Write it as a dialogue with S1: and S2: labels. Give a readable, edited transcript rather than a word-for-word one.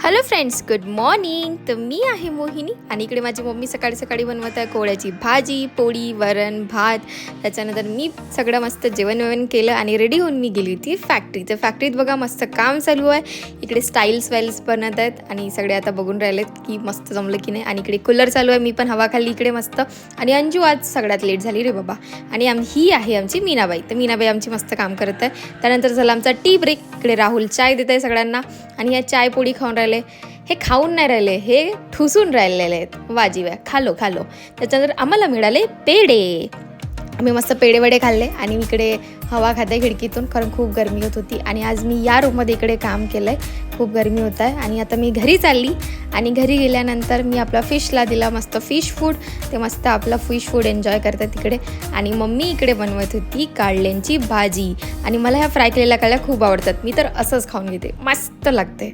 S1: Hello friends, good morning. तर मी आहे मोहिनी आणि इकडे माझी मम्मी सकाळी सकाळी बनवत आहे कोवळ्याची भाजी, पोळी, वरण, भात. त्याच्यानंतर मी सगळं मस्त जेवण केलं आणि रेडी होऊन मी गेली होती फॅक्टरी. तर फॅक्टरीत बघा मस्त काम चालू आहे. इकडे स्टाईल्स बनत आहेत आणि सगळे आता बघून राहिलेत की मस्त जमलं की नाही. आणि इकडे कूलर चालू आहे, मी पण हवा खाल्ली इकडे मस्त. आणि अंजू आज सगळ्यात लेट झाली रे बाबा. आणि ही आहे आमची मीनाबाई. तर मीनाबाई आमची मस्त काम करत आहे. त्यानंतर झाला आमचा टी ब्रेक. इकडे राहुल चाय देत आहे सगळ्यांना आणि या चाय पोळी खाऊन राहिले. हे खाऊन नाही राहिले, हे ठुसून राहिलेले आहेत. वाजीव्या खालो. त्याच्यानंतर आम्हाला मिळाले पेढे. आम्ही मस्त पेढे वडे खाल्ले आणि इकडे हवा खाते खिडकीतून, कारण खूप गरमी होत होती. आणि आज मी या रूममध्ये इकडे काम केलं आहे, खूप गरमी होत आहे. आणि आता मी घरी चालली आणि घरी गेल्यानंतर मी आपला फिशला दिला मस्त फिश फूड. ते मस्त आपलं फिश फूड एन्जॉय करतात तिकडे. आणि मम्मी इकडे बनवत होती कारल्यांची भाजी. आणि मला ह्या फ्राय केलेल्या कारल्या खूप आवडतात, मी तर असंच खाऊन घेते, मस्त लागते.